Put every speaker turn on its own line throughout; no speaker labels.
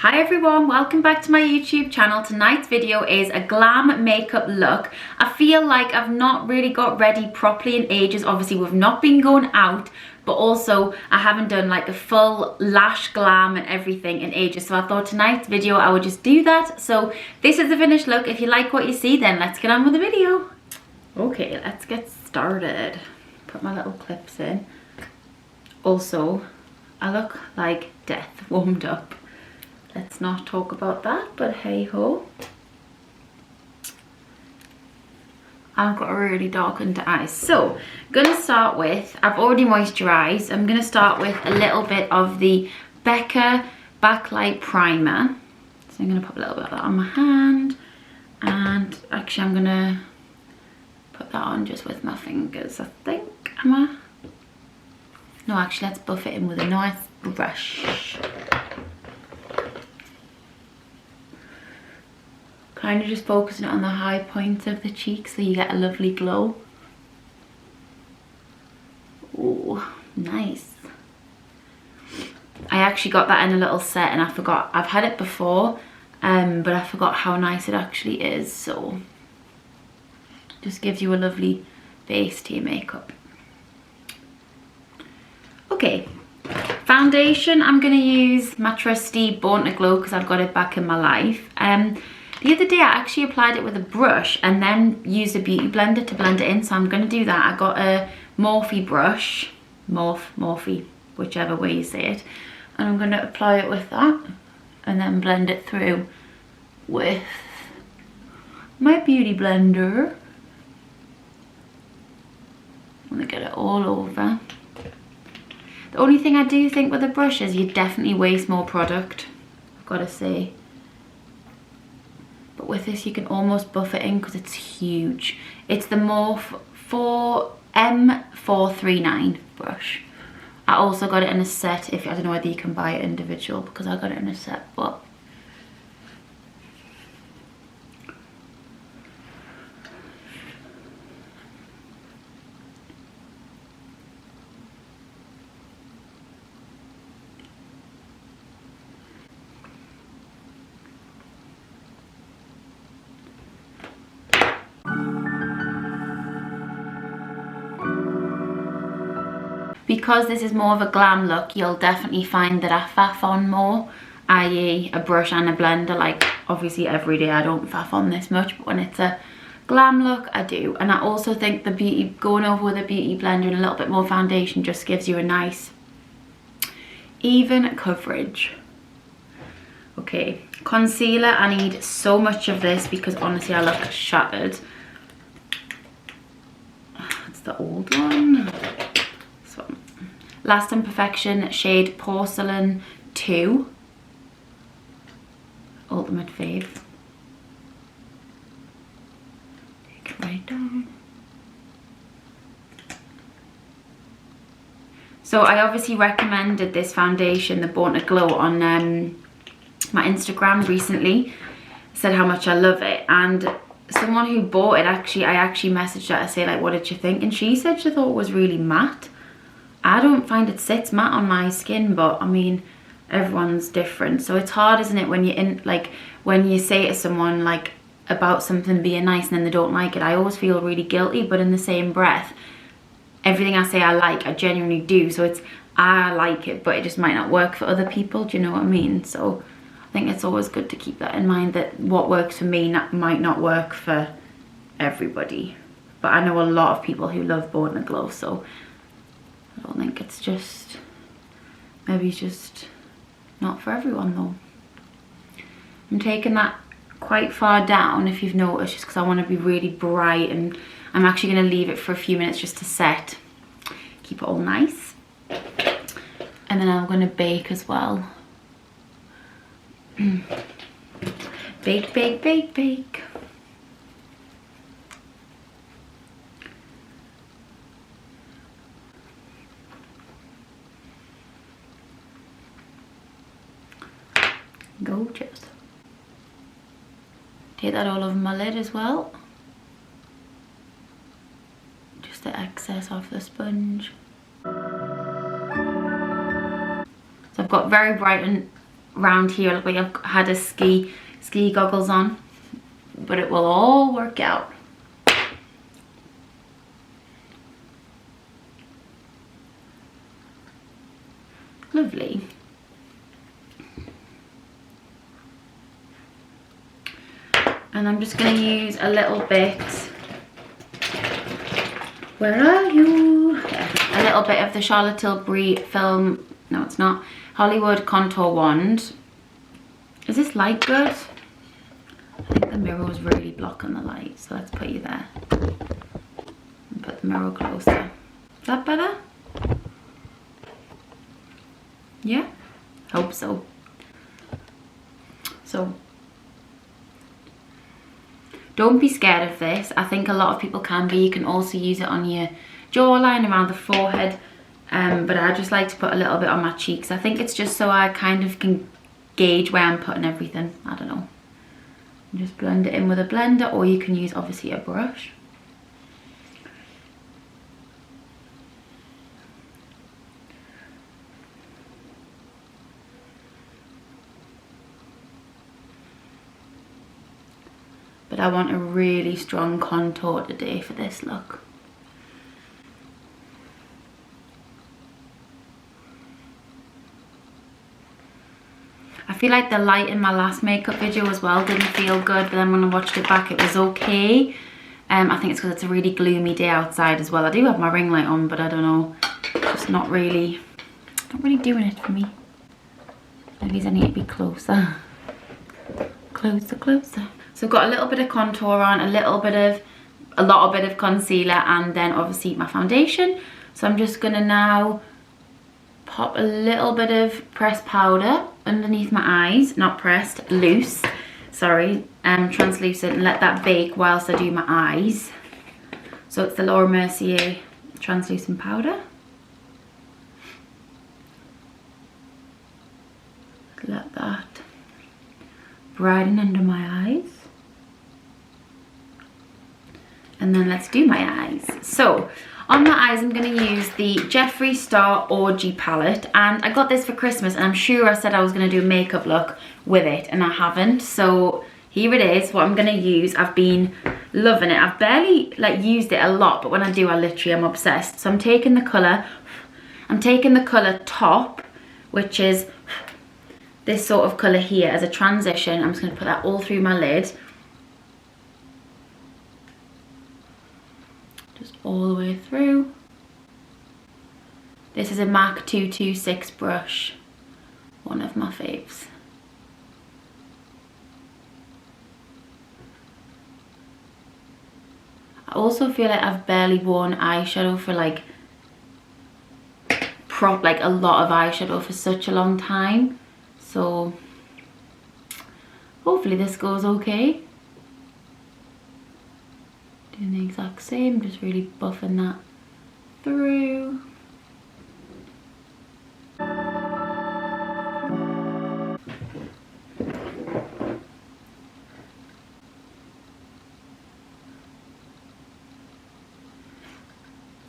Hi everyone, welcome back to my YouTube channel. Tonight's video is a glam makeup look. I feel like I've not really got ready properly in ages. Obviously we've not been going out, but also I haven't done like a full lash glam and everything in ages. So I thought tonight's video I would just do that. So this is the finished look. If you like what you see, then let's get on with the video. Okay, let's get started. Put my little clips in. Also, I look like death warmed up. Let's not talk about that, but hey ho. I've got a really dark under eyes. So, I'm gonna start with, I've already moisturized. I'm gonna start with a little bit of the Becca Backlight Primer. So I'm gonna put a little bit of that on my hand. And actually I'm gonna put that on just with my fingers, I think. Am I? No, actually let's buff it in with a nice brush. Kind of just focusing on the high points of the cheeks so you get a lovely glow. Oh, nice. I actually got that in a little set and I forgot. I've had it before, but I forgot how nice it actually is. So, just gives you a lovely base to your makeup. Okay, foundation. I'm going to use my trusty Born to Glow because I've got it back in my life. The other day I actually applied it with a brush and then used a beauty blender to blend it in, so I'm going to do that. I got a Morphe brush, Morphe, whichever way you say it, and I'm going to apply it with that and then blend it through with my beauty blender. I'm going to get it all over. The only thing I do think with a brush is you definitely waste more product, I've got to say. But with this you can almost buff it in because it's huge. It's the Morphe M439 brush. I also got it in a set. I don't know whether you can buy it individual because I got it in a set, but because this is more of a glam look, you'll definitely find that I faff on more, i.e. a brush and a blender. Like obviously every day I don't faff on this much, but when it's a glam look I do. And I also think the beauty, going over with a beauty blender and a little bit more foundation just gives you a nice even coverage. Okay, concealer. I need so much of this because honestly I look shattered. It's the old one. Last Imperfection shade Porcelain 2. Ultimate fave. Take it right down. So I obviously recommended this foundation, the Born to Glow, on my Instagram recently. Said how much I love it, and someone who bought it, I actually messaged her to say like, what did you think? And she said she thought it was really matte. I don't find it sits matte on my skin, but I mean, everyone's different. So it's hard, isn't it, when you're in, like, when you say to someone like about something being nice and then they don't like it. I always feel really guilty, but in the same breath, everything I say I like, I genuinely do. So it's, I like it, but it just might not work for other people. Do you know what I mean? So I think it's always good to keep that in mind, that what works for me might not work for everybody. But I know a lot of people who love Born to Glow, so I don't think it's just, maybe it's just not for everyone though. I'm taking that quite far down, if you've noticed, just because I want to be really bright, and I'm actually going to leave it for a few minutes just to set. Keep it all nice. And then I'm going to bake as well. Bake, bake, bake, bake. Gorgeous. Take that all over my lid as well. Just the excess off the sponge. So I've got very bright and around here, like I've had a ski goggles on, but it will all work out. Lovely. And I'm just going to use a little bit, where are you? Yeah, a little bit of the Charlotte Tilbury Film, no it's not, Hollywood Contour Wand. Is this light good? I think the mirror was really blocking the light, so let's put you there. And put the mirror closer. Is that better? Yeah? Hope so. So, don't be scared of this. I think a lot of people can be. You can also use it on your jawline, around the forehead. But I just like to put a little bit on my cheeks. I think it's just so I kind of can gauge where I'm putting everything. I don't know. Just blend it in with a blender, or you can use obviously a brush. But I want a really strong contour today for this look. I feel like the light in my last makeup video as well didn't feel good, but then when I watched it back it was okay. I think it's because it's a really gloomy day outside as well. I do have my ring light on, but I don't know, just not really doing it for me. Maybe I need to be closer. Closer. So I've got a little bit of contour on, a lot of concealer, and then obviously my foundation. So I'm just gonna now pop a little bit of pressed powder underneath my eyes, not pressed, loose, sorry, translucent, and let that bake whilst I do my eyes. So it's the Laura Mercier translucent powder. Let that brighten under my eyes. And then let's do my eyes. So on my eyes I'm going to use the Jeffree Star Orgy palette, and I got this for Christmas, and I'm sure I said I was going to do a makeup look with it and I haven't, so here it is, what I'm going to use. I've been loving it. I've barely like used it a lot, but when I do, I'm obsessed. So I'm taking the colour Top, which is this sort of colour here as a transition. I'm just going to put that all through my lid. Just all the way through. This is a MAC 226 brush, one of my faves. I also feel like I've barely worn eyeshadow for like a lot of eyeshadow for such a long time. So hopefully this goes okay. Doing the exact same, just really buffing that through.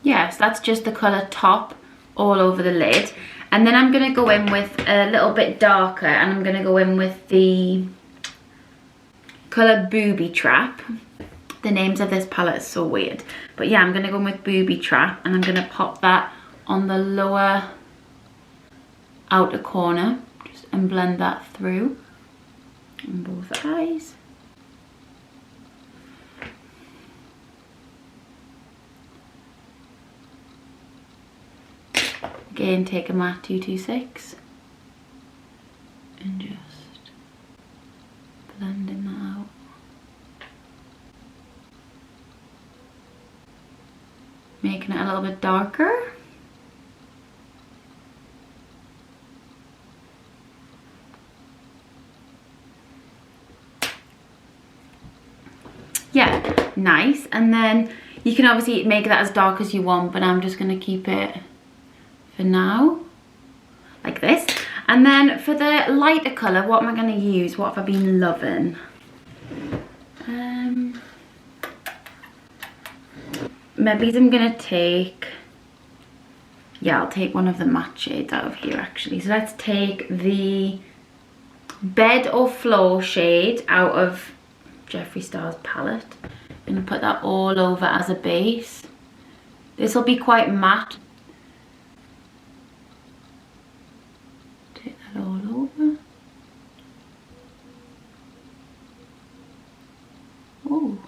Yes, that's just the colour Top all over the lid. And then I'm going to go in with a little bit darker, and I'm going to go in with the colour Booby Trap. The names of this palette is so weird. But yeah, I'm going to go in with Booby Trap, and I'm going to pop that on the lower outer corner, just and blend that through on both eyes. Again, take a MAC 226 and just blending that out. Making it a little bit darker. Yeah, nice. And then you can obviously make that as dark as you want, but I'm just going to keep it for now like this. And then for the lighter colour, what am I going to use? What have I been loving? Maybe I'm going to take, yeah, I'll take one of the matte shades out of here actually. So let's take the Bed or Floor shade out of Jeffree Star's palette. I'm going to put that all over as a base. This will be quite matte. Take that all over. Oh,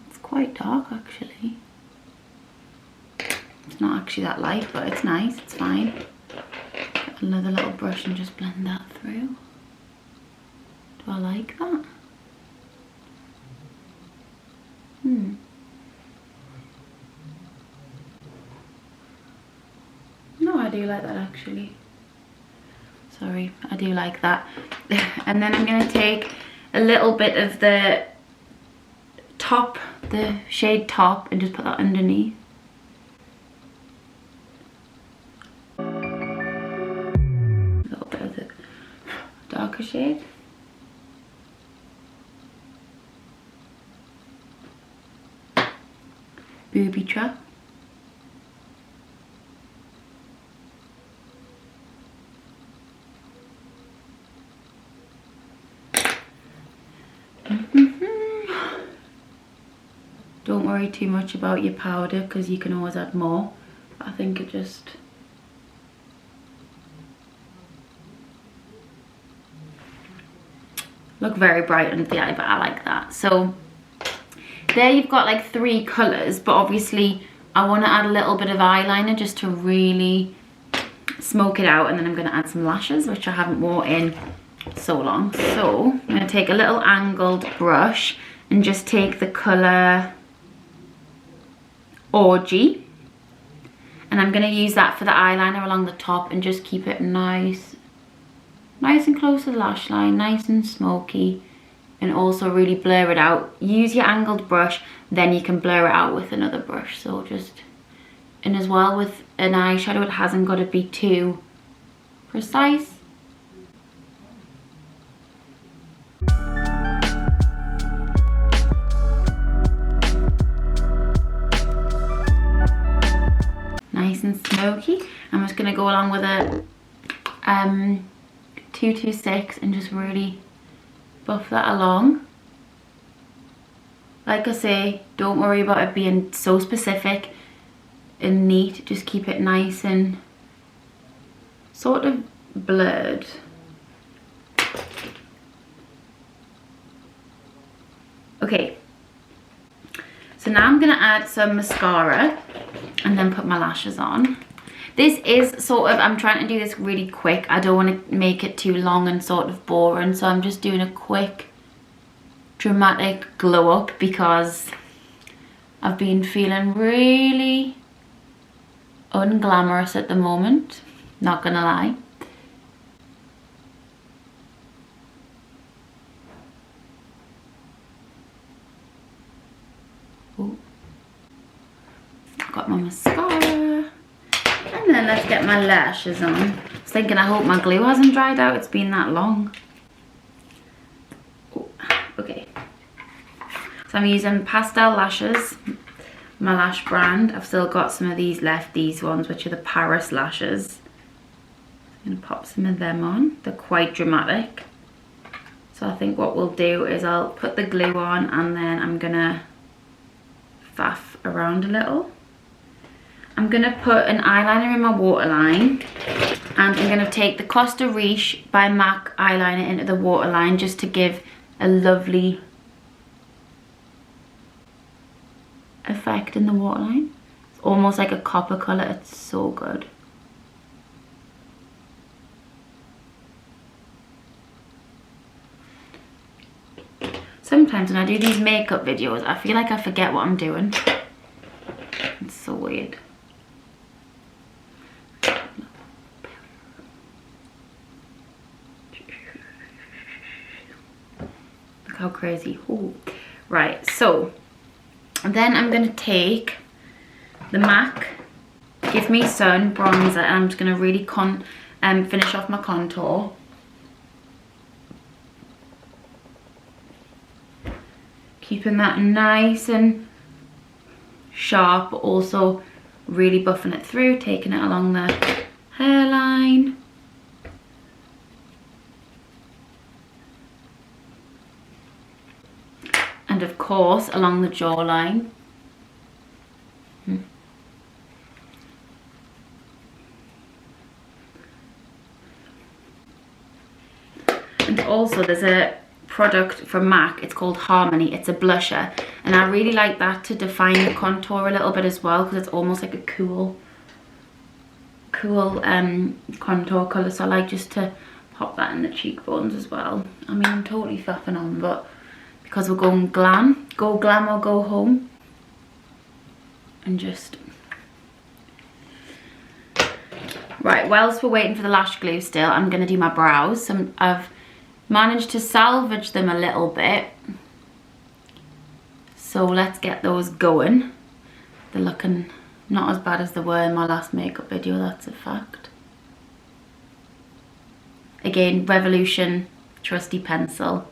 it's quite dark actually. It's not actually that light, but it's nice, it's fine. Get another little brush and just blend that through. Do I like that? No, I do like that actually. Sorry, I do like that. And then I'm going to take a little bit of the top, the shade Top, and just put that underneath. A little bit of the darker shade. Booby Trap. Don't worry too much about your powder because you can always add more. I think it just... look very bright under the eye, but I like that. So there you've got like 3 colours, but obviously I want to add a little bit of eyeliner just to really smoke it out, and then I'm going to add some lashes, which I haven't worn in so long. So I'm going to take a little angled brush and just take the colour Orgy, and I'm going to use that for the eyeliner along the top and just keep it nice and close to the lash line, nice and smoky, and also really blur it out. Use your angled brush, then you can blur it out with another brush. So just, and as well with an eyeshadow, it hasn't got to be too precise. Nice and smoky. I'm just going to go along with a 226 and just really buff that along. Like I say, don't worry about it being so specific and neat. Just keep it nice and sort of blurred. Okay, so now I'm going to add some mascara and then put my lashes on. This is sort of, I'm trying to do this really quick. I don't want to make it too long and sort of boring, so I'm just doing a quick dramatic glow up because I've been feeling really unglamorous at the moment, not gonna lie. Ooh. Got my mascara. And then let's get my lashes on. I was thinking, I hope my glue hasn't dried out. It's been that long. Ooh, okay. So I'm using Pastel Lashes, my lash brand. I've still got some of these left, these ones, which are the Paris lashes. I'm going to pop some of them on. They're quite dramatic. So I think what we'll do is I'll put the glue on and then I'm going to faff around a little. I'm going to put an eyeliner in my waterline, and I'm going to take the Costa Riche by MAC eyeliner into the waterline just to give a lovely effect in the waterline. It's almost like a copper colour, it's so good. Sometimes when I do these makeup videos, I feel like I forget what I'm doing. It's so weird. Look how crazy. Ooh. Right, so then I'm going to take the MAC Give Me Sun bronzer, and I'm just going to really finish off my contour. Keeping that nice and sharp, but also really buffing it through, taking it along the hairline. of course along the jawline. And also there's a product from MAC, it's called Harmony. It's a blusher, and I really like that to define the contour a little bit as well, because it's almost like a cool contour colour. So I like just to pop that in the cheekbones as well. I mean, I'm totally faffing on, but because we're going glam, go glam or go home. And just... Right, whilst we're waiting for the lash glue still, I'm going to do my brows. I've managed to salvage them a little bit. So let's get those going. They're looking not as bad as they were in my last makeup video, that's a fact. Again, Revolution trusty pencil.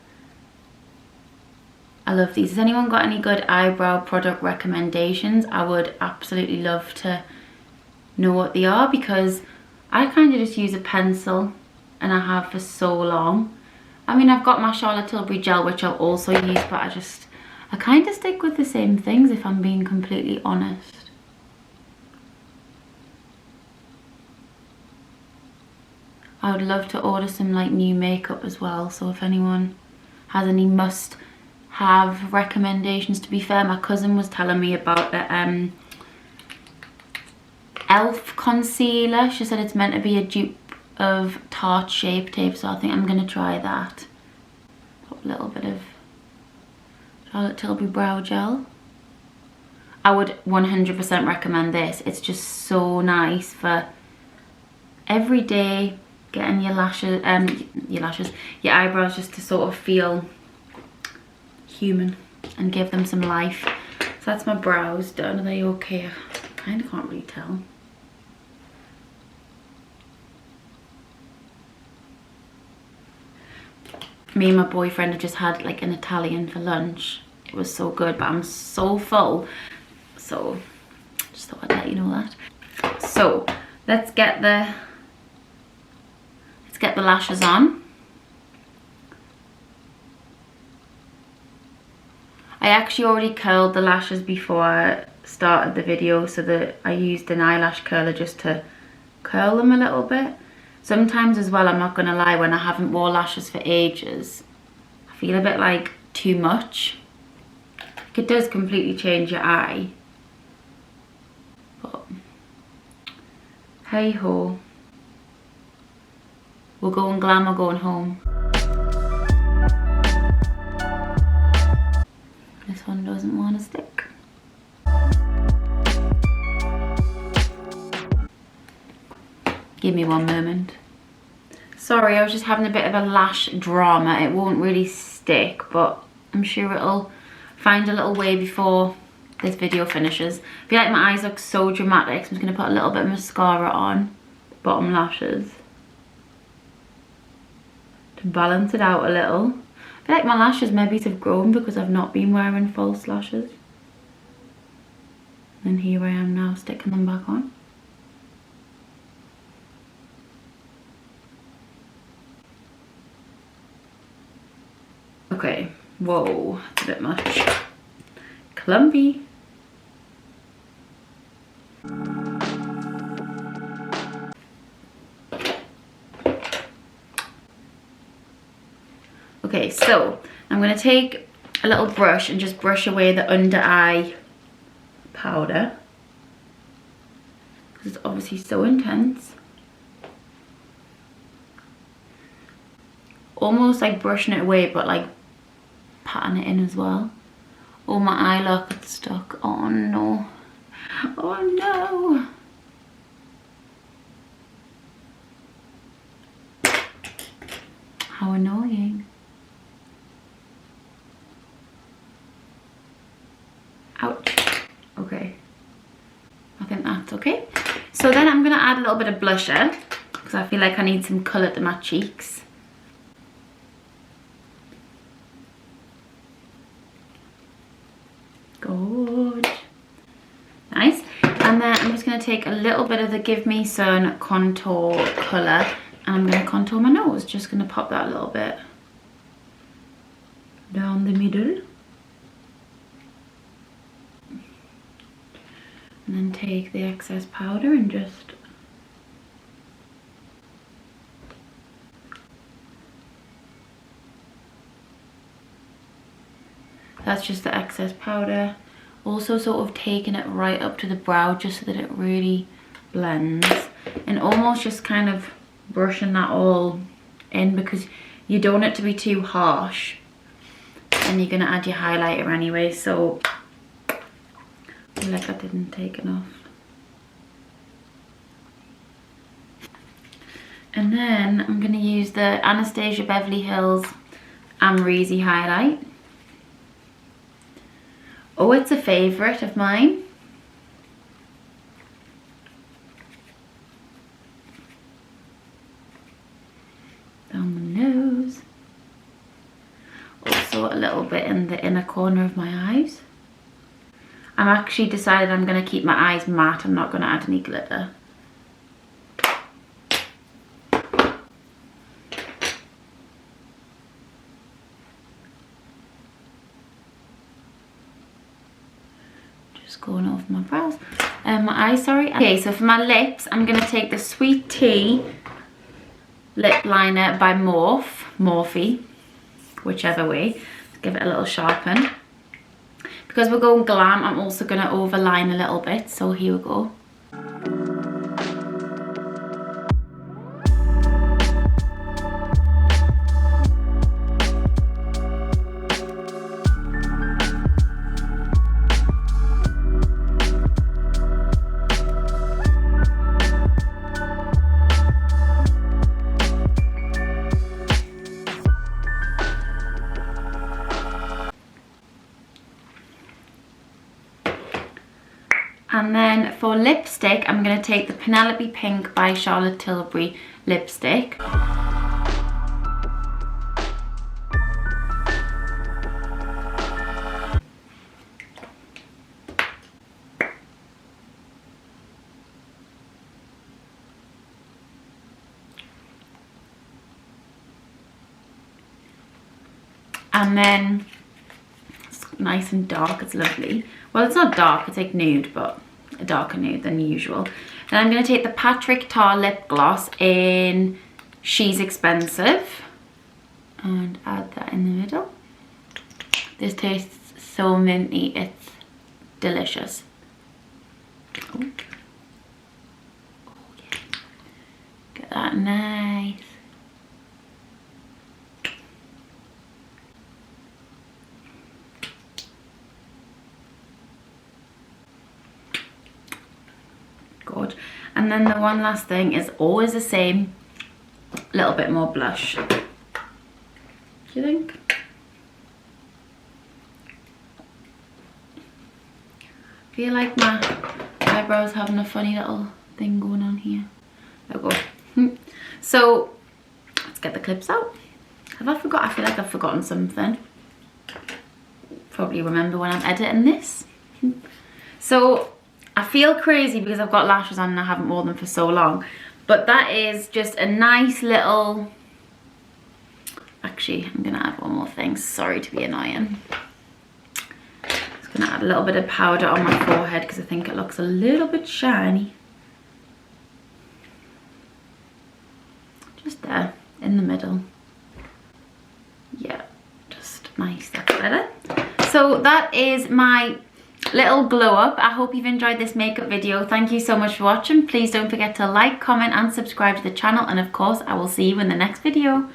I love these. Has anyone got any good eyebrow product recommendations? I would absolutely love to know what they are, because I kind of just use a pencil, and I have for so long. I mean, I've got my Charlotte Tilbury gel, which I'll also use, but I kind of stick with the same things, if I'm being completely honest. I would love to order some like new makeup as well, so if anyone has any must-have recommendations. To be fair, my cousin was telling me about the Elf concealer. She said it's meant to be a dupe of Tarte Shape Tape, so I think I'm going to try that. Put a little bit of Charlotte Tilbury brow gel. I would 100% recommend this. It's just so nice for every day, getting your lashes, your eyebrows just to sort of feel human and give them some life. So that's my brows done. Are they okay? I kind of can't really tell. Me and my boyfriend have just had like an Italian for lunch. It was so good, but I'm so full. So just thought I'd let you know that. So let's get the lashes on. I actually already curled the lashes before I started the video, so that I used an eyelash curler just to curl them a little bit. Sometimes as well, I'm not gonna lie, when I haven't worn lashes for ages, I feel a bit like too much. Like, it does completely change your eye, but hey ho. We're going glam or going home. This one doesn't want to stick. Give me one moment. Sorry, I was just having a bit of a lash drama. It won't really stick, but I'm sure it'll find a little way before this video finishes. I feel like my eyes look so dramatic, so I'm just going to put a little bit of mascara on bottom lashes to balance it out a little. I feel like my lashes maybe have grown because I've not been wearing false lashes. And here I am now sticking them back on. Okay, whoa, that's a bit much. Clumpy. Okay, so I'm going to take a little brush and just brush away the under eye powder, because it's obviously so intense. Almost like brushing it away, but like patting it in as well. Oh, my eye lock is stuck. Oh no. Oh no. How annoying. Ouch. Okay. I think that's okay. So then I'm going to add a little bit of blusher, because I feel like I need some colour to my cheeks. Good. Nice. And then I'm just going to take a little bit of the Give Me Sun contour colour, and I'm going to contour my nose. Just going to pop that a little bit down the middle. And then take the excess powder and just that's just the excess powder. Also sort of taking it right up to the brow just so that it really blends, and almost just kind of brushing that all in because you don't want it to be too harsh and you're going to add your highlighter anyway, so I feel like I didn't take enough. And then I'm going to use the Anastasia Beverly Hills Amrezy highlight. Oh, it's a favourite of mine. Down the nose. Also a little bit in the inner corner of my eyes. I'm actually decided I'm going to keep my eyes matte. I'm not going to add any glitter. Going over my brows, my eyes, sorry. Okay, so for my lips, I'm going to take the Sweet Tea lip liner by Morphe, whichever way. Give it a little sharpen. Because we're going glam, I'm also going to overline a little bit, so here we go. And then for lipstick, I'm going to take the Penelope Pink by Charlotte Tilbury lipstick. And then it's nice and dark, it's lovely. Well, it's not dark, it's like nude, but a darker nude than usual. Then I'm going to take the Patrick Tar lip gloss in She's Expensive and add that in the middle. This tastes so minty, it's delicious. Oh. Oh, yeah. Get that nice. Good. And then the one last thing is always the same, a little bit more blush. Do you think? I feel like my eyebrows having a funny little thing going on here. There we go. So let's get the clips out. Have I forgot? I feel like I've forgotten something. Probably remember when I'm editing this. So I feel crazy because I've got lashes on and I haven't worn them for so long. But that is just a nice little... Actually, I'm going to add one more thing. Sorry to be annoying. Just going to add a little bit of powder on my forehead because I think it looks a little bit shiny. Just there, in the middle. Yeah, just nice. That's better. So that is my little glow up. I hope you've enjoyed this makeup video. Thank you so much for watching. Please don't forget to like, comment and subscribe to the channel, and of course I will see you in the next video.